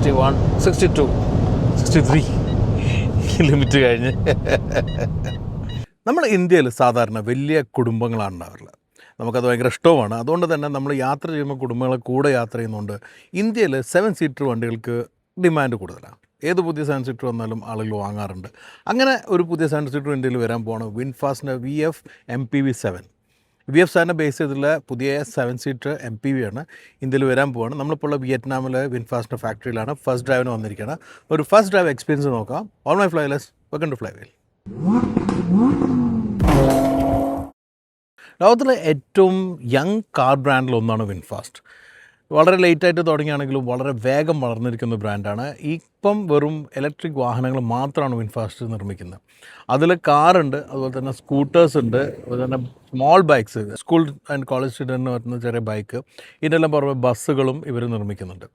61, 62, 63 limit കഴിഞ്ഞ്. നമ്മൾ ഇന്ത്യയിൽ സാധാരണ വലിയ കുടുംബങ്ങളാണ് ഉണ്ടാവാറുള്ളത്. നമുക്കത് ഭയങ്കര ഇഷ്ടവുമാണ്. അതുകൊണ്ട് തന്നെ നമ്മൾ യാത്ര ചെയ്യുമ്പോൾ കുടുംബങ്ങളെ കൂടെ യാത്ര ചെയ്യുന്നതുകൊണ്ട് ഇന്ത്യയിൽ 7 സീറ്റർ വണ്ടികൾക്ക് ഡിമാൻഡ് കൂടുതലാണ്. ഏത് പുതിയ 7 സീറ്റർ വന്നാലും ആളുകൾ വാങ്ങാറുണ്ട്. അങ്ങനെ ഒരു പുതിയ 7 സീറ്റർ ഇന്ത്യയിൽ വരാൻ പോവാണ് വിൻഫാസ്റ്റിൻ്റെ VF MPV7. VF7 ബേസ് ചെയ്തുള്ള പുതിയ 7 സീറ്റർ MPV ആണ് ഇന്ത്യയിൽ വരാൻ പോവാണ്. നമ്മളിപ്പോൾ ഉള്ള വിയറ്റ്നാമിലെ വിൻഫാസ്റ്റിൻ്റെ ഫാക്ടറിയിലാണ്. ഫസ്റ്റ് ഡ്രൈവിന് വന്നിരിക്കുകയാണ്. ഒരു ഫസ്റ്റ് ഡ്രൈവ് എക്സ്പീരിയൻസ് നോക്കാം. All my flywheelers, welcome to Flywheel. ലോകത്തിലെ ഏറ്റവും യങ് കാർ ബ്രാൻഡിലൊന്നാണ് വിൻഫാസ്റ്റ്. വളരെ ലേറ്റായിട്ട് തുടങ്ങിയാണെങ്കിലും വളരെ വേഗം വളർന്നിരിക്കുന്ന ബ്രാൻഡാണ്. ഇപ്പം വെറും ഇലക്ട്രിക് വാഹനങ്ങൾ മാത്രമാണ് വിൻഫാസ്റ്റ് നിർമ്മിക്കുന്നത്. അതിൽ കാറുണ്ട്, അതുപോലെ തന്നെ സ്കൂട്ടേഴ്സ് ഉണ്ട്, അതുപോലെ തന്നെ small bikes, school and college സ്റ്റുഡൻറ്റിന് പറ്റുന്ന ചെറിയ ബൈക്ക്, ഇതിനെല്ലാം പുറമെ ബസ്സുകളും ഇവർ നിർമ്മിക്കുന്നുണ്ട്.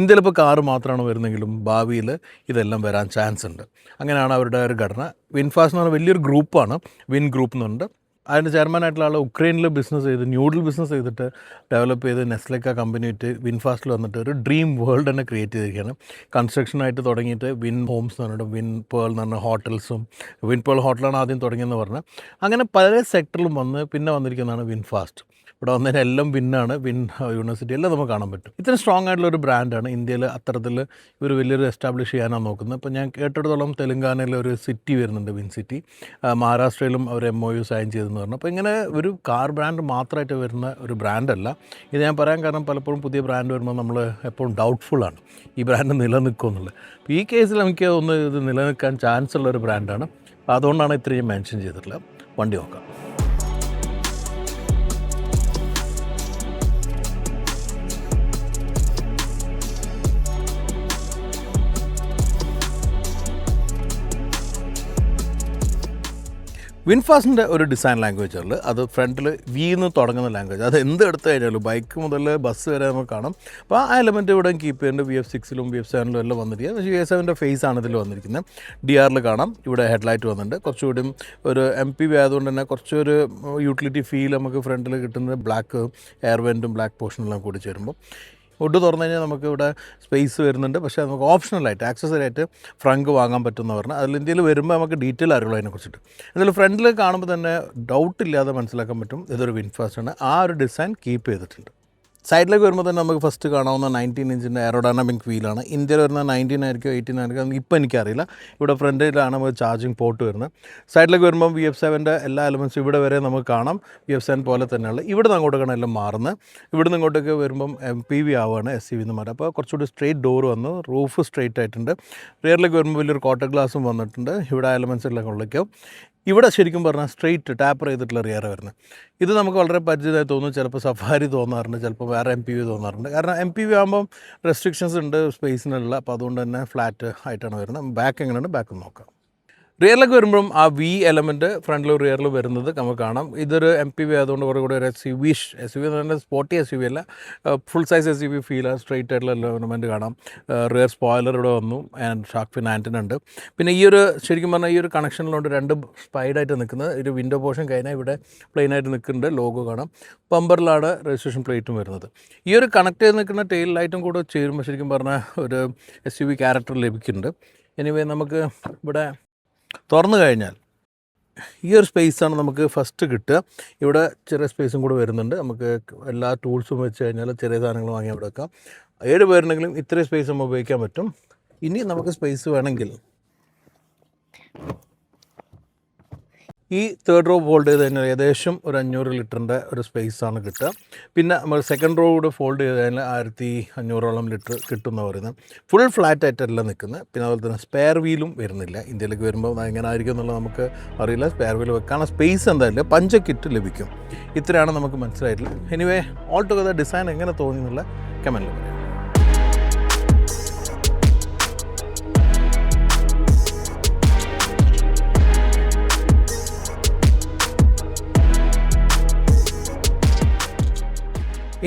ഇന്ത്യയിലിപ്പോൾ കാറ് മാത്രമാണ് വരുന്നെങ്കിലും ഭാവിയിൽ ഇതെല്ലാം വരാൻ ചാൻസ് ഉണ്ട്. അങ്ങനെയാണ് അവരുടെ ഒരു ഘടന. വിൻഫാസ്റ്റ് എന്ന് പറഞ്ഞാൽ വലിയൊരു ഗ്രൂപ്പാണ്, വിൻ ഗ്രൂപ്പ് എന്നുണ്ട്. അതിൻ്റെ ചെയർമാനായിട്ടുള്ള ആൾ ഉക്രൈനിൽ ബിസിനസ് ചെയ്ത് ന്യൂഡിൽ ബിസിനസ് ചെയ്തിട്ട് ഡെവലപ്പ് ചെയ്ത് നെസ്ലക്ക കമ്പനി വിറ്റ് വിൻഫാസ്റ്റിൽ വന്നിട്ട് ഒരു ഡ്രീം വേൾഡ് തന്നെ ക്രിയേറ്റ് ചെയ്തിരിക്കുകയാണ്. കൺസ്ട്രക്ഷനായിട്ട് തുടങ്ങിയിട്ട് വിൻ ഹോംസ് എന്ന് പറഞ്ഞിട്ട് വിൻ പേൾ എന്ന് പറഞ്ഞ ഹോട്ടൽസും, വിൻ പേൾ ഹോട്ടലാണ് ആദ്യം തുടങ്ങിയെന്ന് പറഞ്ഞാൽ അങ്ങനെ പല സെക്ടറിലും വന്ന് പിന്നെ വന്നിരിക്കുന്നതാണ് വിൻഫാസ്റ്റ്. ഇവിടെ വന്നതിന് എല്ലാം വിന്നാണ്, വിൻ യൂണിവേഴ്സിറ്റി എല്ലാം നമുക്ക് കാണാൻ പറ്റും. ഇത്രയും സ്ട്രോങ് ആയിട്ടുള്ള ഒരു ബ്രാൻഡാണ്. ഇന്ത്യയിൽ അത്തരത്തിൽ ഇവർ വലിയൊരു എസ്റ്റാബ്ലിഷ് ചെയ്യാനാണ് നോക്കുന്നത്. ഇപ്പോൾ ഞാൻ കേട്ടിടത്തോളം തെലുങ്കാനയിൽ ഒരു സിറ്റി വരുന്നുണ്ട്, വിൻ സിറ്റി. മഹാരാഷ്ട്രയിലും അവർ MOU സൈൻ ചെയ്തെന്ന് പറഞ്ഞു. അപ്പോൾ ഇങ്ങനെ ഒരു കാർ ബ്രാൻഡ് മാത്രമായിട്ട് വരുന്ന ഒരു ബ്രാൻഡല്ല ഇത്. ഞാൻ പറയാൻ കാരണം പലപ്പോഴും പുതിയ ബ്രാൻഡ് വരുമ്പോൾ നമ്മൾ എപ്പോഴും ഡൗട്ട്ഫുള്ളാണ് ഈ ബ്രാൻഡ് നിലനിൽക്കുമോ എന്നുള്ളത്. അപ്പോൾ ഈ കേസിൽ എനിക്ക് ഒന്ന് ഇത് നിലനിൽക്കാൻ ചാൻസ് ഉള്ളൊരു ബ്രാൻഡാണ്. അതുകൊണ്ടാണ് ഇത്രയും മെൻഷൻ ചെയ്തിട്ടുള്ളത്. വണ്ടി നോക്കാം. വിൻഫാസ്റ്റിൻ്റെ ഒരു ഡിസൈൻ ലാംഗ്വേജ് ഉള്ളത്, അത് ഫ്രണ്ടിൽ എന്ന് തുടങ്ങുന്ന ലാംഗ്വേജ്. അത് എന്ത് എടുത്തു കഴിഞ്ഞാലും ബൈക്ക് മുതൽ ബസ് വരെ നമുക്ക് കാണാം. അപ്പോൾ ആ എലമെൻറ്റ് ഇവിടെ കീപ്പ് ചെയ്യുന്നുണ്ട്. VF6ലും VF7ലും എല്ലാം വന്നിരിക്കുക. പക്ഷേ VF7ൻ്റെ ഫേസ് ആണ് ഇതിൽ വന്നിരിക്കുന്നത്. DR കാണാം, ഇവിടെ ഹെഡ്ലൈറ്റ് വന്നിട്ടുണ്ട്. കുറച്ചുകൂടി ഒരു MPV ആയതുകൊണ്ട് തന്നെ കുറച്ചൊരു യൂട്ടിലിറ്റി ഫീൽ നമുക്ക് ഫ്രണ്ടിൽ കിട്ടുന്നത്. ബ്ലാക്ക് എയർ വെൻറ്റും ബ്ലാക്ക് പോർഷനെല്ലാം കൂടി ചേരുമ്പോൾ ഒട്ട് തുറന്നു കഴിഞ്ഞാൽ നമുക്ക് ഇവിടെ സ്പേസ് വരുന്നുണ്ട്. പക്ഷേ നമുക്ക് ഓപ്ഷണലായിട്ട് ആക്സസറി ആയിട്ട് ഫ്രങ്ക് വാങ്ങാൻ പറ്റുമെന്ന് പറഞ്ഞാൽ അതിൽ ഇന്ത്യയിൽ വരുമ്പോൾ നമുക്ക് ഡീറ്റെയിൽ അറിയുള്ളൂ അതിനെക്കുറിച്ചിട്ട്. എന്നാലും ഫ്രണ്ടിൽ കാണുമ്പോൾ തന്നെ ഡൗട്ടില്ലാതെ മനസ്സിലാക്കാൻ പറ്റും ഇതൊരു വിൻഫാസ്റ്റാണ്. ആ ഒരു ഡിസൈൻ കീപ്പ് ചെയ്തിട്ടുണ്ട്. സൈഡിലേക്ക് വരുമ്പോൾ തന്നെ നമുക്ക് ഫസ്റ്റ് കാണാവുന്ന 19 ഇഞ്ചിൻ്റെ എയറോഡൈനാമിക് വീലാണ്. ഇന്ത്യയിൽ വരുന്ന 19 ആയിരിക്കും 18 ആയിരിക്കും, ഇപ്പോൾ എനിക്കറിയില്ല. ഇവിടെ ഫ്രണ്ടിലാണ് നമുക്ക് ചാർജിങ് പോർട്ട് വരുന്നത്. സൈഡിലേക്ക് വരുമ്പോൾ VF7ൻ്റെ എല്ലാ എലമെൻറ്റ്സും ഇവിടെ വരെ നമുക്ക് കാണാം. VF7 പോലെ തന്നെയുള്ള ഇവിടെ നിന്ന് അങ്ങോട്ടേക്കാണ് എല്ലാം മാറുന്നത്. ഇവിടെ നിന്ന് ഇങ്ങോട്ടേക്ക് വരുമ്പം MPV ആവുകയാണ്, SUV എന്ന് മാറും. അപ്പോൾ കുറച്ചുകൂടി സ്ട്രെയിറ്റ് ഡോർ വന്നു, റൂഫ് സ്ട്രെയിറ്റ് ആയിട്ടുണ്ട്. റിയറിലേക്ക് വരുമ്പോൾ വലിയൊരു കോട്ടർ ഗ്ലാസും വന്നിട്ടുണ്ട്. ഇവിടെ എലമെൻറ്റ്സ് എല്ലാം കൊള്ളിക്കും. ഇവിടെ ശരിക്കും പറഞ്ഞാൽ സ്ട്രെയിറ്റ് ടാപ്പർ ചെയ്തിട്ടുള്ള റിയർ വരുന്നത്. ഇത് നമുക്ക് വളരെ പരിചിതമായി തോന്നും. ചിലപ്പോൾ സഫാരി തോന്നാറുണ്ട്, ചിലപ്പോൾ വേറെ MPV തോന്നാറുണ്ട്. കാരണം MPV ആകുമ്പം റെസ്ട്രിക്ഷൻസ് ഉണ്ട് സ്പേസിനുള്ള. അപ്പോൾ അതുകൊണ്ട് തന്നെ ഫ്ലാറ്റ് ആയിട്ടാണ് വരുന്നത്. ബാക്ക് എങ്ങനെയുണ്ട്, ബാക്ക് നോക്കാം. റിയറിലേക്ക് വരുമ്പോഴും ആ V എലമെൻറ്റ് ഫ്രണ്ടിലും റിയറിലും വരുന്നത് നമുക്ക് കാണാം. ഇതൊരു MPV ആയതുകൊണ്ട് കുറേ കൂടി ഒരു SUV എന്ന് പറഞ്ഞാൽ സ്പോർട്ടി SUV അല്ല, ഫുൾ സൈസ് SUV ഫീലാണ്. സ്ട്രെയിറ്റ് ആയിട്ടുള്ള എലമെൻറ്റ് കാണാം. റിയർ സ്പോയിലർ ഇവിടെ വന്നു, ആൻഡ് ഷാർക്ക് ഫിൻ ആൻറ്റിന ഉണ്ട്. പിന്നെ ഈ ഒരു ശരിക്കും പറഞ്ഞാൽ ഈ ഒരു കണക്ഷനിലുണ്ട് രണ്ട് സ്പൈഡായിട്ട് നിൽക്കുന്നത്. ഒരു വിൻഡോ പോർഷൻ കഴിഞ്ഞാൽ ഇവിടെ പ്ലെയിനായിട്ട് നിൽക്കുന്നുണ്ട്, ലോഗോ കാണാം. ബമ്പറിലാണ് രജിസ്ട്രേഷൻ പ്ലേറ്റും വരുന്നത്. ഈ ഒരു കണക്ട് ചെയ്ത് നിൽക്കുന്ന ടെയിൽ ലൈറ്റും കൂടെ ചേരുമ്പോൾ ശരിക്കും പറഞ്ഞാൽ ഒരു SUV ക്യാരക്ടർ ലഭിക്കുന്നുണ്ട്. എനിവേ നമുക്ക് ഇവിടെ തുറന്നു കഴിഞ്ഞാൽ ഈ ഒരു സ്പേസാണ് നമുക്ക് ഫസ്റ്റ് കിട്ടുക. ഇവിടെ ചെറിയ സ്പേസും കൂടെ വരുന്നുണ്ട്. നമുക്ക് എല്ലാ ടൂൾസും വെച്ച് കഴിഞ്ഞാൽ ചെറിയ സാധനങ്ങൾ വാങ്ങി അവിടെ വെക്കാം. 7 പേരുണ്ടെങ്കിലും ഇത്രയും സ്പേസ് നമ്മൾ ഉപയോഗിക്കാൻ പറ്റും. ഇനി നമുക്ക് സ്പേസ് വേണമെങ്കിൽ ഈ തേർഡ് റോ ഫോൾഡ് ചെയ്ത് കഴിഞ്ഞാൽ ഏകദേശം ഒരു 500 ലിറ്ററിൻ്റെ ഒരു സ്പേസാണ് കിട്ടുക. പിന്നെ നമ്മൾ സെക്കൻഡ് റോ കൂടെ ഫോൾഡ് ചെയ്ത് കഴിഞ്ഞാൽ 1500ഓളം ലിറ്റർ കിട്ടുമെന്ന് പറയുന്നത്. ഫുൾ ഫ്ലാറ്റ് ആയിട്ടല്ല നിൽക്കുന്നത്. പിന്നെ അതുപോലെ തന്നെ സ്പെയർ വീലും വരുന്നില്ല. ഇന്ത്യയിലേക്ക് വരുമ്പോൾ എങ്ങനെ ആയിരിക്കും എന്നുള്ളത് നമുക്ക് അറിയില്ല. സ്പെയർ വീൽ വെക്കാനുള്ള സ്പേസ് എന്തായാലും പഞ്ച കിറ്റ് ലഭിക്കും. ഇത്രയാണ് നമുക്ക് മനസ്സിലായിട്ടുള്ളത്. എനിവേ ഓൾ ടുഗദർ ഡിസൈൻ എങ്ങനെ തോന്നി എന്നുള്ള കമൻറ്റിൽ പറയാം.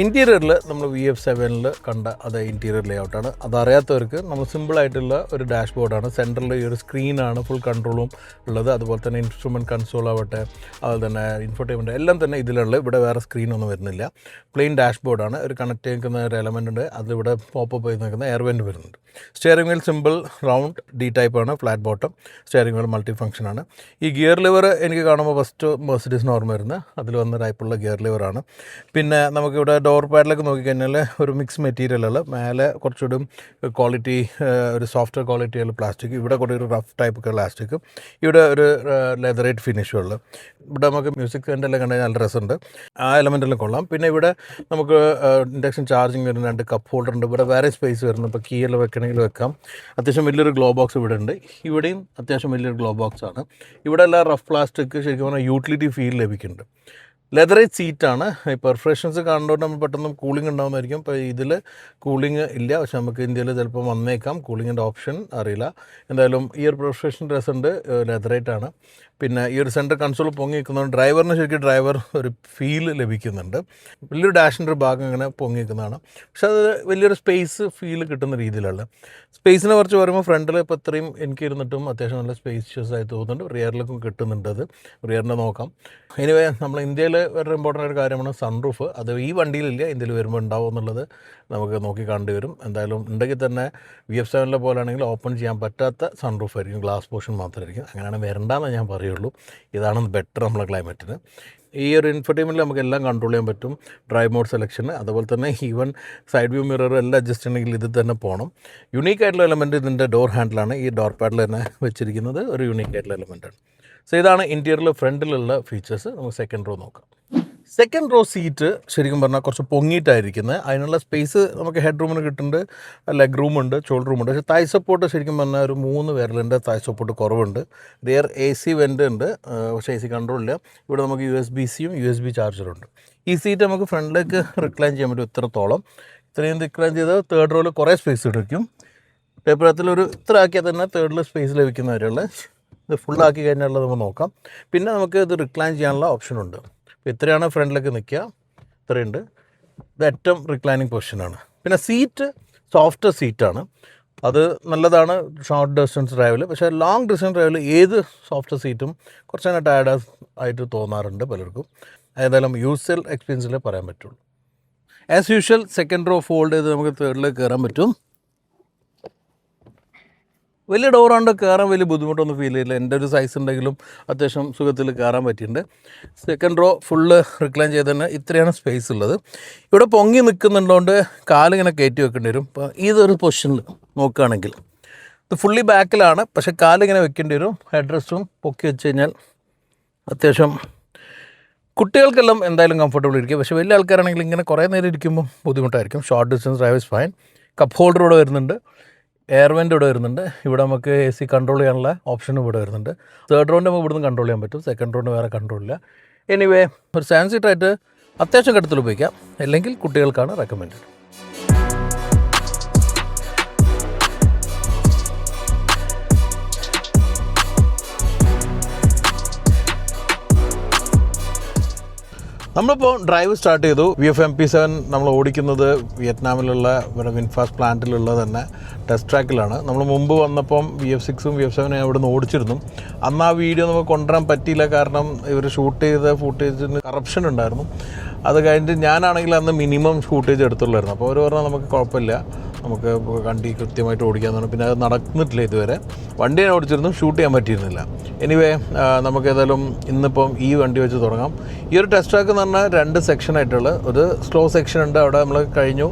ഇൻറ്റീരിയറിൽ നമ്മൾ VF7 കണ്ട അതേ ഇൻറ്റീരിയർ ലേഔട്ടാണ്. അതറിയാത്തവർക്ക് നമ്മൾ സിമ്പിളായിട്ടുള്ള ഒരു ഡാഷ്ബോർഡാണ്. സെൻറ്ററിൽ ഈ ഒരു സ്ക്രീനാണ് ഫുൾ കൺട്രോളും ഉള്ളത്. അതുപോലെ തന്നെ ഇൻസ്ട്രുമെൻറ്റ് കൺസോൾ ആവട്ടെ, അതുപോലെ തന്നെ ഇൻഫോർടൈൻമെൻറ്റ് എല്ലാം തന്നെ ഇതിലുള്ള. ഇവിടെ വേറെ സ്ക്രീനൊന്നും വരുന്നില്ല. പ്ലെയിൻ ഡാഷ്ബോർഡാണ്. ഒരു കണക്ട് ചെയ്യുന്ന ഒരു എലമെൻ്റ് ഉണ്ട്. അതിലിവിടെ പോപ്പ് ചെയ്ത് നിൽക്കുന്ന എയർ വെൻറ്റ് വരുന്നുണ്ട്. Steering wheel simple round D ടൈപ്പാണ്, flat bottom. Steering wheel multi ഫംഗ്ഷനാണ്. ഈ ഗിയർ ലിവർ എനിക്ക് കാണുമ്പോൾ ഫസ്റ്റ് മെർസിഡീസിന് ഓർമ്മ വരുന്നത് അതിൽ വന്ന ടൈപ്പുള്ള ഗിയർ ലിവറാണ്. പിന്നെ നമുക്കിവിടെ ഡോർ പാഡിലൊക്കെ നോക്കിക്കഴിഞ്ഞാൽ ഒരു മിക്സ് മെറ്റീരിയലുകൾ, മേലെ കുറച്ചുകൂടി ക്വാളിറ്റി, ഒരു സോഫ്റ്റ്വെയർ ക്വാളിറ്റിയുള്ള പ്ലാസ്റ്റിക്, ഇവിടെ കൂടി ഒരു റഫ് ടൈപ്പൊക്കെ പ്ലാസ്റ്റിക്, ഇവിടെ ഒരു ലെതറേറ്റ് ഫിനിഷുകൾ. ഇവിടെ നമുക്ക് മ്യൂസിക് സെൻ്റെല്ലാം കണ്ടു നല്ല രസമുണ്ട്. ആ എലമെൻറ്റെല്ലാം കൊള്ളാം. പിന്നെ ഇവിടെ നമുക്ക് ഇൻഡക്ഷൻ ചാർജിങ് വരുന്ന 2 കപ്പ് ഹോൾഡർ ഉണ്ട്. ഇവിടെ വേറെ സ്പേസ് വരുന്നു. ഇപ്പോൾ കീയെല്ലാം വെക്കണമെങ്കിൽ വെക്കാം. അത്യാവശ്യം വലിയൊരു ഗ്ലോ ബോക്സ് ഇവിടെ ഉണ്ട്. ഇവിടെയും അത്യാവശ്യം വലിയൊരു ഗ്ലോ ബോക്സ് ആണ്. ഇവിടെ എല്ലാം റഫ് പ്ലാസ്റ്റിക് ശരിക്കും പറഞ്ഞാൽ യൂട്ടിലിറ്റി ഫീൽ ലഭിക്കുന്നുണ്ട്. ലെതറേറ്റ് സീറ്റാണ്. ഈ പെർഫറേഷൻസ് കാണുന്നതുകൊണ്ട് നമ്മൾ പെട്ടെന്ന് കൂളിംഗ് ഉണ്ടാകുന്നതായിരിക്കും. ഇപ്പോൾ ഇതിൽ കൂളിംഗ് ഇല്ല, പക്ഷെ നമുക്ക് ഇന്ത്യയിൽ ചിലപ്പോൾ വന്നേക്കാം. കൂളിങ്ങിൻ്റെ ഓപ്ഷൻ അറിയില്ല. എന്തായാലും ഈ ഒരു പെർഫറേഷൻ രസമുണ്ട്. ലെതറേറ്റ് ആണ്. പിന്നെ ഈ ഒരു സെൻറ്റർ കൺസോൾ പൊങ്ങി നിൽക്കുന്നതുകൊണ്ട് ഡ്രൈവറിന് ശരിക്കും ഡ്രൈവർ ഒരു ഫീൽ ലഭിക്കുന്നുണ്ട്. വലിയൊരു ഡാഷിൻ്റെ ഒരു ഭാഗം ഇങ്ങനെ പൊങ്ങി നിൽക്കുന്നതാണ്. പക്ഷെ അത് വലിയൊരു സ്പേസ് ഫീൽ കിട്ടുന്ന രീതിയിലുള്ള. സ്പേസിനെ കുറിച്ച് പറയുമ്പോൾ ഫ്രണ്ടിൽ ഇപ്പോൾ ഇത്രയും എനിക്ക് ഇരുന്നിട്ടും അത്യാവശ്യം നല്ല സ്പേഷ്യസ് ആയി തോന്നുന്നുണ്ട്. റിയറിലേക്കും കിട്ടുന്നുണ്ട്. അത് റിയറിൻ്റെ നോക്കാം. എനിവേ നമ്മൾ ഇന്ത്യയിൽ വേറെ ഇമ്പോർട്ടൻ്റ് ഒരു കാര്യമാണ് സൺറൂഫ്. അത് ഈ വണ്ടിയിലില്ല, ഇന്ത്യയിൽ വരുമ്പോൾ ഉണ്ടാവും എന്നുള്ളത് നമുക്ക് നോക്കി കാണേണ്ടി വരും. എന്തായാലും ഉണ്ടെങ്കിൽ തന്നെ VF7 പോലെയാണെങ്കിൽ ഓപ്പൺ ചെയ്യാൻ പറ്റാത്ത സൺറൂഫ് ആയിരിക്കും, ഗ്ലാസ് പോർഷൻ മാത്രമായിരിക്കും. അങ്ങനെയാണ് വരണ്ടെന്ന് ഞാൻ പറയുള്ളൂ. ഇതാണ് ബെറ്റർ നമ്മളെ ക്ലൈമറ്റിന്. ഈ ഒരു ഇൻഫർടൈൻമെൻറ്റിൽ നമുക്ക് എല്ലാം കൺട്രോൾ ചെയ്യാൻ പറ്റും. ഡ്രൈവ് മോഡ് സെലക്ഷൻ, അതുപോലെ തന്നെ ഈവൻ സൈഡ് വ്യൂ മിറർ എല്ലാം അഡ്ജസ്റ്റ് ചെയ്യണമെങ്കിൽ ഇത് തന്നെ പോകണം. യുണീക്ക് ആയിട്ടുള്ള എലമെൻറ്റ് ഇതിൻ്റെ ഡോർ ഹാൻഡിലാണ്. ഈ ഡോർ പാഡിൽ തന്നെ വെച്ചിരിക്കുന്നത് ഒരു യുണീക്ക് ആയിട്ടുള്ള എലമെൻറ്റാണ്. സോ ഇതാണ് ഇൻറ്റീരിയറിൽ ഫ്രണ്ടിലുള്ള ഫീച്ചേഴ്സ്. നമുക്ക് സെക്കൻഡ് റോ നോക്കാം. സെക്കൻഡ് റോ സീറ്റ് ശരിക്കും പറഞ്ഞാൽ കുറച്ച് പൊങ്ങിയിട്ടായിരിക്കുന്നത്. അതിനുള്ള സ്പേസ് നമുക്ക് ഹെഡ് റൂമിന് കിട്ടുന്നുണ്ട്, ലെഗ് റൂമുണ്ട്, ഷോൾഡർ റൂമുണ്ട്. പക്ഷേ തായ് സപ്പോർട്ട് ശരിക്കും പറഞ്ഞാൽ ഒരു 3 വിരലിൻ്റെ തായ് സപ്പോർട്ട് കുറവുണ്ട്. റിയർ AC വെൻ്റ് ഉണ്ട്, പക്ഷേ AC കൺട്രോൾ ഇല്ല. ഇവിടെ നമുക്ക് USB-Cയും USB ചാർജറുണ്ട്. ഈ സീറ്റ് നമുക്ക് ഫ്രണ്ടിലേക്ക് റിക്ലൈൻ ചെയ്യാൻ പറ്റും. ഇത്രയും റിക്ലൈൻ ചെയ്താൽ തേർഡ് റോയിൽ കുറേ സ്പേസ് കിട്ടും. പേപ്പറത്തിലൊരു ഇത്ര ആക്കിയാൽ തന്നെ തേർഡിൽ സ്പേസ് ലഭിക്കുന്ന കാര്യമുള്ള. ഇത് ഫുള്ളാക്കി കഴിഞ്ഞാൽ നമുക്ക് നോക്കാം. പിന്നെ നമുക്ക് ഇത് റിക്ലൈൻ ചെയ്യാനുള്ള ഓപ്ഷനുണ്ട്. ഇത്രയാണ് ഫ്രണ്ടിലേക്ക് നിൽക്കുക, ഇത്രയുണ്ട്. ഇത് ഏറ്റവും റിക്ലൈനിങ് പൊസിഷനാണ്. പിന്നെ സീറ്റ് സോഫ്റ്റ് സീറ്റാണ്. അത് നല്ലതാണ് ഷോർട്ട് ഡിസ്റ്റൻസ് ഡ്രൈവിൽ. പക്ഷേ ലോങ് ഡിസ്റ്റൻസ് ഡ്രൈവിൽ ഏത് സോഫ്റ്റ് സീറ്റും കുറച്ച് തന്നെ ടയർഡ് ആയിട്ട് തോന്നാറുണ്ട് പലർക്കും. ഏതായാലും യൂസർ എക്സ്പീരിയൻസിൽ പറയാൻ പറ്റുള്ളൂ. As usual second row fold ചെയ്ത് നമുക്ക് തേർഡിലേക്ക് കയറാൻ പറ്റും. വലിയ ഡോറാണ്ട് കയറാൻ വലിയ ബുദ്ധിമുട്ടൊന്നും ഫീൽ ചെയ്യില്ല. എൻ്റെ ഒരു സൈസ് ഉണ്ടെങ്കിലും അത്യാവശ്യം സുഖത്തിൽ കയറാൻ പറ്റിയിട്ടുണ്ട്. സെക്കൻഡ് റോ ഫുള്ള് റിക്ലൈൻ ചെയ്ത് തന്നെ ഇത്രയാണ് സ്പേസ് ഉള്ളത്. ഇവിടെ പൊങ്ങി നിൽക്കുന്നുള്ളതുകൊണ്ട് കാലിങ്ങനെ കയറ്റി വെക്കേണ്ടി വരും. ഇപ്പോൾ ഇതൊരു പൊസിഷനിൽ നോക്കുകയാണെങ്കിൽ ഇത് ഫുള്ളി ബാക്കിലാണ്, പക്ഷേ കാലിങ്ങനെ വെക്കേണ്ടി വരും. ഹെഡ് റെസ്റ്റും പൊക്കി വെച്ച് കഴിഞ്ഞാൽ അത്യാവശ്യം കുട്ടികൾക്കെല്ലാം എന്തായാലും കംഫർട്ടബിൾ ഇരിക്കും. പക്ഷേ വലിയ ആൾക്കാരാണെങ്കിൽ ഇങ്ങനെ കുറേ നേരം ഇരിക്കുമ്പോൾ ബുദ്ധിമുട്ടായിരിക്കും. Short distance drive is fine. Cup holder ഇവിടെ വരുന്നുണ്ട്, എയർ വെൻ്റ് ഇവിടെ വരുന്നുണ്ട്. ഇവിടെ നമുക്ക് AC കൺട്രോൾ ചെയ്യാനുള്ള ഓപ്ഷനും ഇവിടെ വരുന്നുണ്ട്. തേർഡ് റോണ്ട് നമുക്ക് ഇവിടുന്ന് കൺട്രോൾ ചെയ്യാൻ പറ്റും. സെക്കൻഡ് റോണ്ട് വേറെ കൺട്രോൾ ഇല്ല. എനിവേ ഒരു 7 സീറ്റായിട്ട് അത്യാവശ്യം ഘട്ടത്തിൽ ഉപയോഗിക്കാം. അല്ലെങ്കിൽ കുട്ടികൾക്കാണ് റെക്കമെൻഡ്. നമ്മളിപ്പോൾ ഡ്രൈവ് സ്റ്റാർട്ട് ചെയ്തു. VF MP7 നമ്മൾ ഓടിക്കുന്നത് വിയറ്റ്നാമിലുള്ള ഇവിടെ വിൻഫാസ്റ്റ് പ്ലാന്റിലുള്ള തന്നെ ടെസ്റ്റ് ട്രാക്കിലാണ്. നമ്മൾ മുമ്പ് വന്നപ്പം VF6ഉം VF7 അവിടെ നിന്ന് ഓടിച്ചിരുന്നു. അന്ന് ആ വീഡിയോ നമുക്ക് കൊണ്ടുവരാൻ പറ്റിയില്ല, കാരണം ഇവർ ഷൂട്ട് ചെയ്ത ഫൂട്ടേജിന് കറപ്ഷൻ ഉണ്ടായിരുന്നു. അത് കഴിഞ്ഞിട്ട് ഞാനാണെങ്കിൽ അന്ന് മിനിമം ഫൂട്ടേജ് എടുത്തുള്ളായിരുന്നു. അപ്പോൾ അവർ പറഞ്ഞാൽ നമുക്ക് കുഴപ്പമില്ല, നമുക്ക് വണ്ടി കൃത്യമായിട്ട് ഓടിക്കാമെന്ന് പറഞ്ഞു. പിന്നെ അത് നടന്നിട്ടില്ല ഇതുവരെ. വണ്ടി ഞാൻ ഓടിച്ചിരുന്നു, ഷൂട്ട് ചെയ്യാൻ പറ്റിയിരുന്നില്ല. എനിവേ നമുക്ക് ഏതായാലും ഇന്നിപ്പം ഈ വണ്ടി വെച്ച് തുടങ്ങാം. ഈ ഒരു ടെസ്റ്റ് ട്രാക്ക് എന്ന് പറഞ്ഞാൽ 2 സെക്ഷനായിട്ടുള്ള ഒരു സ്ലോ സെക്ഷൻ ഉണ്ട്, അവിടെ നമ്മൾ കഴിഞ്ഞു.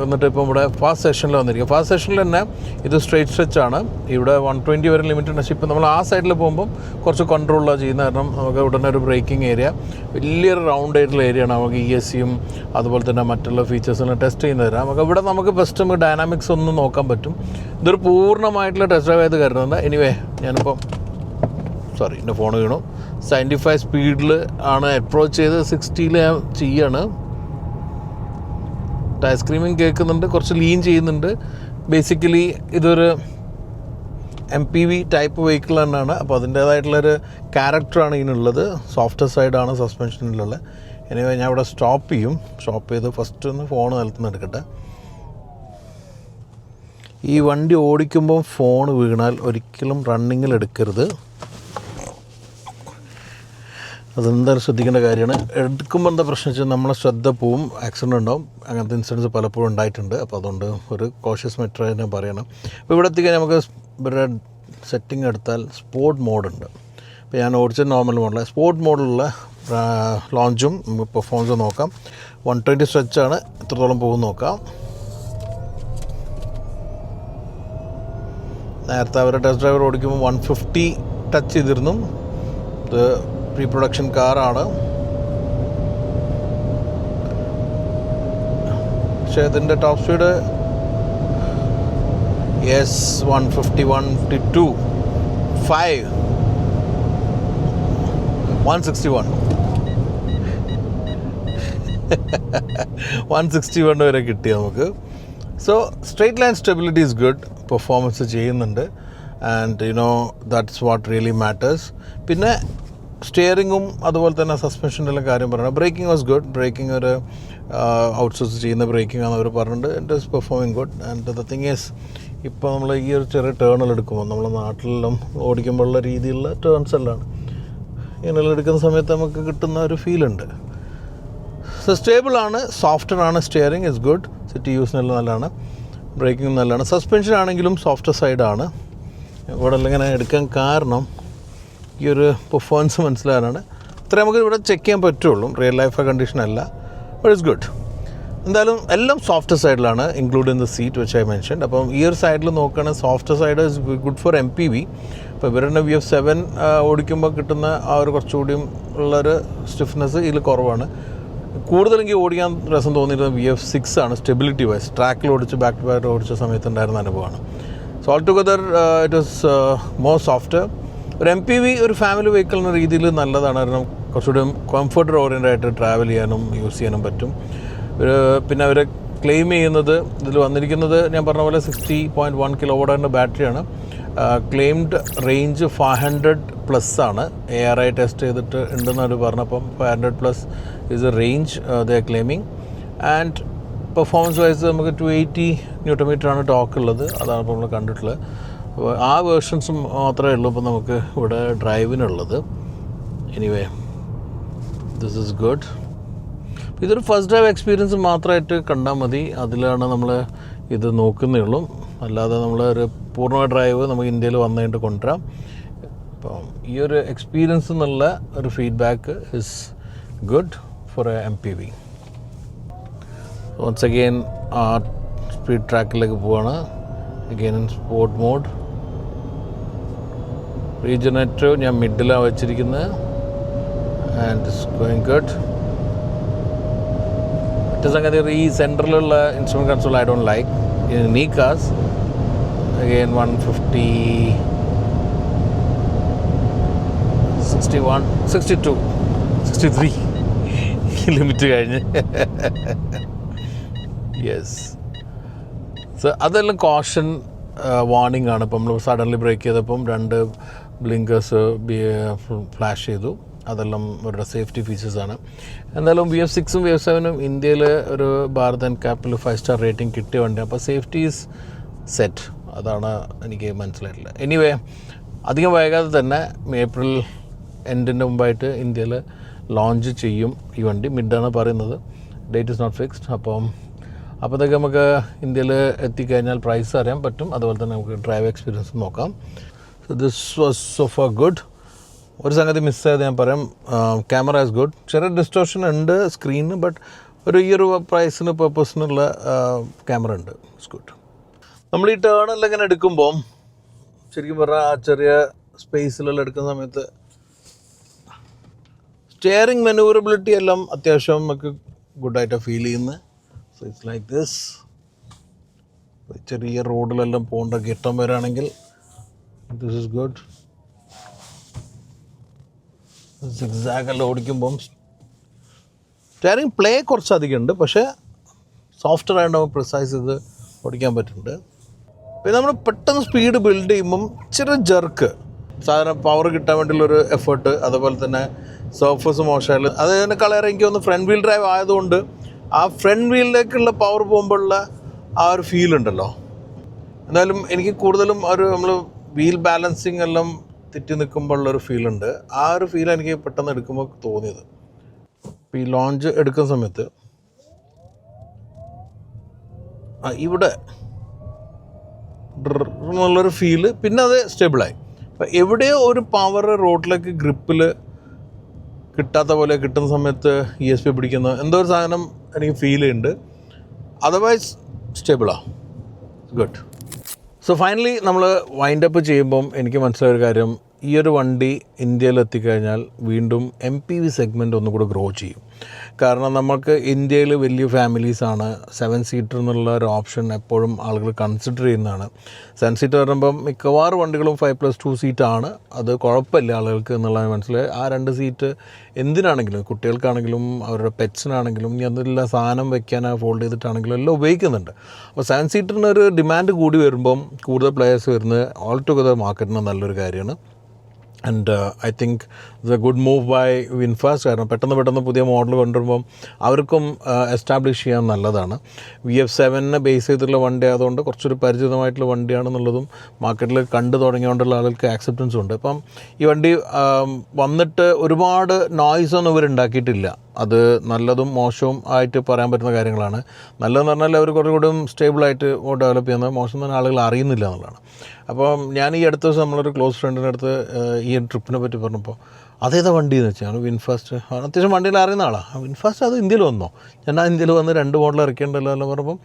എന്നിട്ട് ഇപ്പം ഇവിടെ ഫാസ്റ്റ് സെഷനിൽ വന്നിരിക്കും. ഫാസ്റ്റ് സെഷനിൽ തന്നെ ഇത് സ്ട്രെയിറ്റ് സ്ട്രെച്ചാണ്. ഇവിടെ 120 വരെ ലിമിറ്റ് ഉണ്ട്. പക്ഷേ ഇപ്പം നമ്മൾ ആ സൈഡിൽ പോകുമ്പം കുറച്ച് കൺട്രോളാണ് ചെയ്യുന്ന കാരണം നമുക്ക് ഉടനെ ഒരു ബ്രേക്കിംഗ് ഏരിയ, വലിയൊരു റൗണ്ട് ആയിട്ടുള്ള ഏരിയയാണ്. നമുക്ക് ESCയും അതുപോലെ തന്നെ മറ്റുള്ള ഫീച്ചേഴ്സെല്ലാം ടെസ്റ്റ് ചെയ്യുന്നത് തരാം. നമുക്ക് ബെസ്റ്റ് നമുക്ക് ഡൈനാമിക്സ് ഒന്നും നോക്കാൻ പറ്റും. ഇതൊരു പൂർണ്ണമായിട്ടുള്ള ടെസ്റ്റ് ഡ്രൈവ് ചെയ്ത് കരുതുന്നുണ്ട്. എനിവേ ഞാനിപ്പം എൻ്റെ ഫോൺ വീണു. 75 സ്പീഡിൽ ആണ് അപ്രോച്ച് ചെയ്ത് 60 ഞാൻ ചെയ്യാണ്. ടയർ സ്ക്രീമിങ് കേൾക്കുന്നുണ്ട്, കുറച്ച് ലീൻ ചെയ്യുന്നുണ്ട്. ബേസിക്കലി ഇതൊരു MPV ടൈപ്പ് വെഹിക്കിൾ തന്നെയാണ്. അപ്പോൾ അതിൻ്റേതായിട്ടുള്ളൊരു ക്യാരക്ടറാണ് ഇതിനുള്ളത്. സോഫ്റ്റ് സൈഡാണ് സസ്പെൻഷനിലുള്ളത്. എനിവേ ഞാൻ ഇവിടെ സ്റ്റോപ്പ് ചെയ്ത് ഫസ്റ്റ് ഒന്ന് ഫോൺ നിലത്തുനിന്ന് എടുക്കട്ടെ. ഈ വണ്ടി ഓടിക്കുമ്പം ഫോൺ വീണാൽ ഒരിക്കലും റണ്ണിങ്ങിൽ എടുക്കരുത്. അതെന്തായാലും ശ്രദ്ധിക്കേണ്ട കാര്യമാണ്. എടുക്കുമ്പോൾ എന്താ പ്രശ്നം വെച്ചാൽ നമ്മളെ ശ്രദ്ധ പോവും, ആക്സിഡൻ്റ് ഉണ്ടാവും. അങ്ങനത്തെ ഇൻസിഡൻസ് പലപ്പോഴും ഉണ്ടായിട്ടുണ്ട്. അപ്പോൾ അതുകൊണ്ട് ഒരു കോഷ്യസ് മെട്രോ തന്നെ പറയണം. അപ്പോൾ ഇവിടെ എത്തിക്കാൻ നമുക്ക് ഇവിടെ സെറ്റിംഗ് എടുത്താൽ സ്പോർട്ട് മോഡുണ്ട്. ഇപ്പോൾ ഞാൻ ഓടിച്ച നോർമൽ മോഡൽ. സ്പോർട്ട് മോഡിലുള്ള ലോഞ്ചും പെർഫോമൻസും നോക്കാം. 120 സ്ട്രെച്ചാണ്, എത്രത്തോളം പോകും നോക്കാം. നേരത്തെ അവരുടെ ടെസ്റ്റ് ഡ്രൈവർ ഓടിക്കുമ്പോൾ 150 ടച്ച് ചെയ്തിരുന്നു. ഇത് പ്രീ പ്രൊഡക്ഷൻ കാറാണ്. പക്ഷേ ഇതിൻ്റെ ടോപ്പ് സ്പീഡ് 150, 152, 5, 161 161 വരെ കിട്ടി നമുക്ക്. So straight line stability is good, performance ചെയ്യുന്നുണ്ട്. And that's what really matters. പിന്നെ സ്റ്റിയറിങ്ങും അതുപോലെ തന്നെ സസ്പെൻഷൻ്റെ എല്ലാം കാര്യം പറയണം. Braking was good. ബ്രേക്കിംഗ് ഒരു ഔട്ട്സോഴ്സ് ചെയ്യുന്ന ബ്രേക്കിംഗ് ആണെന്ന് അവർ പറഞ്ഞിട്ടുണ്ട്. It is performing good. And the thing is, ഇപ്പോൾ നമ്മൾ ഈ ഒരു ചെറിയ ടേണുകൾ എടുക്കുമ്പോൾ നമ്മളെ നാട്ടിലെല്ലാം ഓടിക്കുമ്പോഴുള്ള രീതിയിലുള്ള ടേൺസ് എല്ലാം ഇങ്ങനെയുള്ള എടുക്കുന്ന സമയത്ത് നമുക്ക് കിട്ടുന്ന ഒരു ഫീലുണ്ട്. സോ സ്റ്റേബിളാണ്, സോഫ്റ്ററാണ്. Steering is good. സിറ്റി യൂസിനെല്ലാം നല്ലതാണ്. ബ്രേക്കിംഗ് നല്ലതാണ്. സസ്പെൻഷൻ ആണെങ്കിലും സോഫ്റ്റ് സൈഡാണ്. ഇവിടെ ഇങ്ങനെ എടുക്കാൻ കാരണം ഈ ഒരു പെർഫോമൻസ് മനസ്സിലാകാനാണ്. ഇത്ര നമുക്ക് ഇവിടെ ചെക്ക് ചെയ്യാൻ പറ്റുള്ളൂ, റിയൽ ലൈഫ് കണ്ടീഷനല്ല. But it's good. എന്തായാലും എല്ലാം സോഫ്റ്റ് സൈഡിലാണ്, include in the seat which I mention. അപ്പം ഈ ഒരു സൈഡിൽ നോക്കുകയാണെങ്കിൽ soft side is good for MPV. ഇപ്പോൾ ഇവരുടെ VF7 ഓടിക്കുമ്പോൾ കിട്ടുന്ന ആ ഒരു കുറച്ചുകൂടിയും ഉള്ളൊരു സ്റ്റിഫ്നെസ് ഇതിൽ കുറവാണ്. കൂടുതലെങ്കിൽ ഓടിക്കാൻ രസം തോന്നിയിരുന്നത് VF6 ആണ്. സ്റ്റെബിലിറ്റി വൈസ് ട്രാക്കിൽ ഓടിച്ച് ബാക്ക് ടു ബാക്ക് ഓടിച്ച സമയത്ത് ഉണ്ടായിരുന്ന അനുഭവമാണ്. So all together it is more soft. ഒരു MPV ഒരു ഫാമിലി വെഹിക്കിൾ എന്ന രീതിയിൽ നല്ലതാണ്. കാരണം കുറച്ചുകൂടി കംഫർട്ട് ഓറിയൻറ്റഡ് ആയിട്ട് ട്രാവൽ ചെയ്യാനും യൂസ് ചെയ്യാനും പറ്റും. പിന്നെ അവർ ക്ലെയിം ചെയ്യുന്നത്, ഇതിൽ വന്നിരിക്കുന്നത് ഞാൻ പറഞ്ഞ പോലെ 60.1 kWh ബാറ്ററിയാണ്. ക്ലെയിംഡ് റേഞ്ച് 500+ ആണ്. ARI ടെസ്റ്റ് ചെയ്തിട്ട് ഉണ്ടെന്ന് അവർ പറഞ്ഞപ്പം 500+ is A range they are claiming. And performance wise നമുക്ക് 280 Nm ആണ് ടോക്ക് ഉള്ളത്. അതാണ് ഇപ്പോൾ നമ്മൾ കണ്ടിട്ടുള്ളത്. അപ്പോൾ ആ വേർഷൻസ് മാത്രമേ ഉള്ളൂ ഇപ്പോൾ നമുക്ക് ഇവിടെ ഡ്രൈവിനുള്ളത്. Anyway this is good. ഇതൊരു ഫസ്റ്റ് ഡ്രൈവ് എക്സ്പീരിയൻസ് മാത്രമായിട്ട് കണ്ടാൽ മതി. അതിലാണ് നമ്മൾ ഇത് നോക്കുന്നേ ഉള്ളൂ. അല്ലാതെ നമ്മൾ ഒരു പൂർണ്ണ ഡ്രൈവ് നമുക്ക് ഇന്ത്യയിൽ വന്നു കഴിഞ്ഞിട്ട് കൊണ്ടുവരാം. അപ്പം ഈ ഒരു എക്സ്പീരിയൻസ് എന്നുള്ള ഒരു feedback is good for a MPV. Once again ആ സ്പീഡ് ട്രാക്കിലേക്ക് പോവാണ്. Again in sport mode. Regenerator ഞാൻ മിഡിലാണ് വെച്ചിരിക്കുന്നത്. And it's going good. മറ്റു സംഗതി ഈ സെൻറ്ററിലുള്ള instrument console I don't like in knee cars. Again 150, 61, 62, 63 limit കഴിഞ്ഞ്. യെസ്. സോ അതെല്ലാം കോഷൻ വാർണിംഗ് ആണ്. ഇപ്പം നമ്മൾ സഡൻലി ബ്രേക്ക് ചെയ്തപ്പം 2 ബ്ലിങ്കേഴ്സ് ഫ്ലാഷ് ചെയ്തു. അതെല്ലാം അവരുടെ സേഫ്റ്റി ഫീച്ചേഴ്സാണ്. എന്തായാലും VF6ഉം VF7ഉം ഇന്ത്യയിൽ ഒരു ഭാരത് NCAP 5-star റേറ്റിംഗ് കിട്ടിയ വണ്ടിയാണ്. അപ്പോൾ സേഫ്റ്റി ഈസ് സെറ്റ്. അതാണ് എനിക്ക് മനസ്സിലായിട്ടില്ല. എനിവേ അധികം വൈകാതെ തന്നെ ഏപ്രിൽ എൻഡിൻ്റെ മുമ്പായിട്ട് ഇന്ത്യയിൽ ലോഞ്ച് ചെയ്യും ഈ വണ്ടി. മിഡാണ് പറയുന്നത്. Date is not fixed. അപ്പോഴത്തേക്ക് നമുക്ക് ഇന്ത്യയിൽ എത്തിക്കഴിഞ്ഞാൽ പ്രൈസ് അറിയാൻ പറ്റും. അതുപോലെ തന്നെ നമുക്ക് ഡ്രൈവ് എക്സ്പീരിയൻസ് നോക്കാം. So this was so far good. ഒരു സംഗതി മിസ്സായത് ഞാൻ പറയാം. Camera is good. ചെറിയ ഡിസ്റ്റോർഷൻ ഉണ്ട് സ്ക്രീനിന്. ബട്ട് ഈ ഒരു പ്രൈസിന് പർപ്പസിനുള്ള ക്യാമറ ഉണ്ട്. It's good. നമ്മൾ ഈ ടേണെല്ലാം ഇങ്ങനെ എടുക്കുമ്പോൾ ശരിക്കും പറഞ്ഞാൽ ആ ചെറിയ സ്പേസിലെല്ലാം എടുക്കുന്ന സമയത്ത് സ്റ്റിയറിംഗ് മാനൂവറബിലിറ്റി എല്ലാം അത്യാവശ്യം നമുക്ക് ഗുഡായിട്ട് ഫീൽ ചെയ്യുന്നത്. So it's like this. ചെറിയ റോഡിലെല്ലാം പോകേണ്ട ഘട്ടം വരാണെങ്കിൽ ദിസ് ഇസ് ഗുഡ്. സിഗ്സാഗെല്ലാം ഓടിക്കുമ്പം സ്റ്റിയറിംഗ് പ്ലേ കുറച്ചധികം ഉണ്ട്. പക്ഷേ സോഫ്റ്റ്വെയർ ആയിട്ട് നമുക്ക് പ്രിസൈസ് ചെയ്ത് ഓടിക്കാൻ പറ്റുന്നുണ്ട്. പിന്നെ നമ്മൾ പെട്ടെന്ന് സ്പീഡ് ബിൽഡ് ചെയ്യുമ്പം ചെറിയ ജർക്ക്, സാധാരണ പവർ കിട്ടാൻ വേണ്ടിയുള്ളൊരു എഫേർട്ട്, അതുപോലെ തന്നെ സർഫസ് മോശമായാലും അതിനേക്കാളേറെ എനിക്ക് തോന്നുന്നു ഫ്രണ്ട് വീൽ ഡ്രൈവ് ആയതുകൊണ്ട് ആ ഫ്രണ്ട് വീലിലേക്കുള്ള പവർ പോകുമ്പോഴുള്ള ആ ഒരു ഫീൽ ഉണ്ടല്ലോ. എന്നാലും എനിക്ക് കൂടുതലും ഒരു നമ്മൾ വീൽ ബാലൻസിങ് എല്ലാം തെറ്റി നിൽക്കുമ്പോഴുള്ളൊരു ഫീലുണ്ട്. ആ ഒരു ഫീൽ എനിക്ക് പെട്ടെന്ന് എടുക്കുമ്പോൾ തോന്നിയത്. ഇപ്പോൾ ഈ ലോഞ്ച് എടുക്കുന്ന സമയത്ത് ഇവിടെ എന്നുള്ളൊരു ഫീല്, പിന്നെ അത് സ്റ്റേബിളായി. അപ്പം എവിടെയോ ഒരു പവർ റോഡിലേക്ക് ഗ്രിപ്പിൽ കിട്ടാത്ത പോലെ കിട്ടുന്ന സമയത്ത് ESP പിടിക്കുന്ന എന്തോ ഒരു സാധനം എനിക്ക് ഫീൽ ചെയ്യുന്നുണ്ട്. അതർവൈസ് സ്റ്റേബിളാണ്, ഗുഡ്. സോ ഫൈനലി നമ്മൾ വൈൻഡ് അപ്പ് ചെയ്യുമ്പം എനിക്ക് മനസ്സിലായൊരു കാര്യം, ഈ ഒരു വണ്ടി ഇന്ത്യയിൽ എത്തിക്കഴിഞ്ഞാൽ വീണ്ടും MPV സെഗ്മെൻറ്റ് ഒന്നുകൂടെ ഗ്രോ ചെയ്യും. കാരണം നമുക്ക് ഇന്ത്യയിൽ വലിയ ഫാമിലീസാണ് 7 സീറ്റർ എന്നുള്ള ഒരു ഓപ്ഷൻ എപ്പോഴും ആളുകൾ കൺസിഡർ ചെയ്യുന്നതാണ്. 7 സീറ്റർ പറയുമ്പം മിക്കവാറും വണ്ടികളും 5+2 സീറ്റാണ്. അത് കുഴപ്പമില്ല ആളുകൾക്ക് എന്നുള്ളത് മനസ്സിലായി. ആ 2 സീറ്റ് എന്തിനാണെങ്കിലും, കുട്ടികൾക്കാണെങ്കിലും അവരുടെ പെറ്റ്സിനാണെങ്കിലും ഇനി അതെല്ലാം സാധനം വെക്കാൻ ഫോൾഡ് ചെയ്തിട്ടാണെങ്കിലും എല്ലാം ഉപയോഗിക്കുന്നുണ്ട്. അപ്പോൾ 7 സീറ്ററിനൊരു ഡിമാൻഡ് കൂടി വരുമ്പം കൂടുതൽ പ്ലെയേഴ്സ് വരുന്നത് ഓൾ ടുഗദർ മാർക്കറ്റിന് നല്ലൊരു കാര്യമാണ്. And I think it's a good move by VinFast. കാരണം പെട്ടെന്ന് പുതിയ മോഡൽ കൊണ്ടുവരുമ്പം അവർക്കും എസ്റ്റാബ്ലിഷ് ചെയ്യാൻ നല്ലതാണ്. VF7 ബേസ് ചെയ്തിട്ടുള്ള വണ്ടി ആയതുകൊണ്ട് കുറച്ചൊരു പരിചിതമായിട്ടുള്ള വണ്ടിയാണെന്നുള്ളതും മാർക്കറ്റിൽ കണ്ടു തുടങ്ങിയോണ്ടുള്ള ആളുകൾക്ക് ആക്സെപ്റ്റൻസും ഉണ്ട്. ഇപ്പം ഈ വണ്ടി വന്നിട്ട് ഒരുപാട് നോയ്സൊന്നും ഇവരുണ്ടാക്കിയിട്ടില്ല. അത് നല്ലതും മോശവും ആയിട്ട് പറയാൻ പറ്റുന്ന കാര്യങ്ങളാണ്. നല്ലതെന്ന് പറഞ്ഞാൽ അവർ കുറച്ചുകൂടി സ്റ്റേബിളായിട്ട് ഡെവലപ്പ് ചെയ്യുന്നത്, മോശം തന്നെ ആളുകൾ അറിയുന്നില്ല എന്നുള്ളതാണ്. അപ്പം ഞാൻ ഈ അടുത്ത ദിവസം നമ്മളൊരു ക്ലോസ് ഫ്രണ്ടിൻ്റെ അടുത്ത് ഈ ട്രിപ്പിനെ പറ്റി പറഞ്ഞപ്പോൾ അതേതാ വണ്ടി എന്ന് വെച്ചാൽ വിൻഫാസ്റ്റ്, അത്യാവശ്യം വണ്ടിയിൽ അറിയുന്ന ആളാണ്. വിൻഫാസ്റ്റ് അത് ഇന്ത്യയിൽ വന്നോ? ഞാൻ ആ ഇന്ത്യയിൽ വന്ന് 2 മോഡൽ ഇറക്കേണ്ടല്ലോ എന്ന് പറഞ്ഞപ്പം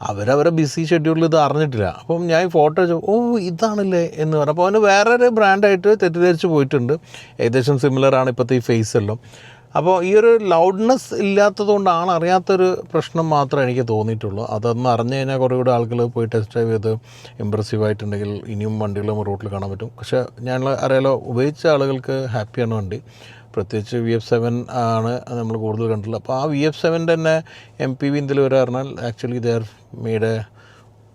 അവരവരെ ബിസി ഷെഡ്യൂളിൽ ഇത് അറിഞ്ഞിട്ടില്ല. അപ്പം ഞാൻ ഫോട്ടോ വെച്ചു, ഓ ഇതാണല്ലേ എന്ന് പറഞ്ഞു. അപ്പോൾ അവന് വേറൊരു ബ്രാൻഡായിട്ട് തെറ്റിദ്ധരിച്ച് പോയിട്ടുണ്ട്. ഏകദേശം സിമിലറാണ് ഇപ്പോഴത്തെ ഈ ഫേസ് എല്ലാം. അപ്പോൾ ഈ ഒരു ലൗഡ്നെസ് ഇല്ലാത്തതുകൊണ്ടാണ്, അറിയാത്തൊരു പ്രശ്നം മാത്രമേ എനിക്ക് തോന്നിയിട്ടുള്ളൂ. അതൊന്ന് അറിഞ്ഞു കഴിഞ്ഞാൽ കുറേ കൂടെ ആളുകൾ പോയി ടെസ്റ്റ് ഡ്രൈവ് ചെയ്ത് ഇമ്പ്രസീവായിട്ടുണ്ടെങ്കിൽ ഇനിയും വണ്ടികളും റൂട്ടിൽ കാണാൻ പറ്റും. പക്ഷേ ഞാൻ അറിയാലോ, ഉപയോഗിച്ച ആളുകൾക്ക് ഹാപ്പിയാണ് വണ്ടി. പ്രത്യേകിച്ച് VF7 ആണ് നമ്മൾ കൂടുതൽ കണ്ടിട്ടുള്ളത്. അപ്പോൾ ആ VF7 തന്നെ MPV ഇന്ത്യയിൽ വരെ പറഞ്ഞാൽ actually they are made A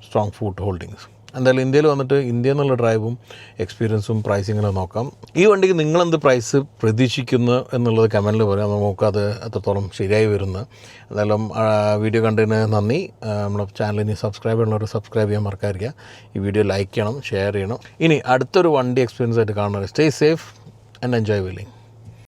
strong food holdings. എന്തായാലും ഇന്ത്യയിൽ വന്നിട്ട് ഇന്ത്യ എന്നുള്ള ഡ്രൈവും എക്സ്പീരിയൻസും പ്രൈസിങ്ങിലും നോക്കാം. ഈ വണ്ടിക്ക് നിങ്ങളെന്ത് പ്രൈസ് പ്രതീക്ഷിക്കുന്നു എന്നുള്ളത് കമൻറ്റിൽ പറയാം. നമുക്കത് എത്രത്തോളം ശരിയായി വരുന്നു. എന്തായാലും വീഡിയോ കണ്ടതിന് നന്ദി. നമ്മുടെ ചാനലിന് സബ്സ്ക്രൈബ് ചെയ്യുന്നവർ സബ്സ്ക്രൈബ് ചെയ്യാൻ മറക്കാതിരിക്കുക. ഈ വീഡിയോ ലൈക്ക് ചെയ്യണം, ഷെയർ ചെയ്യണം. ഇനി അടുത്തൊരു വണ്ടി എക്സ്പീരിയൻസ് ആയിട്ട് കാണുന്നത്. Stay safe and enjoy wheeling.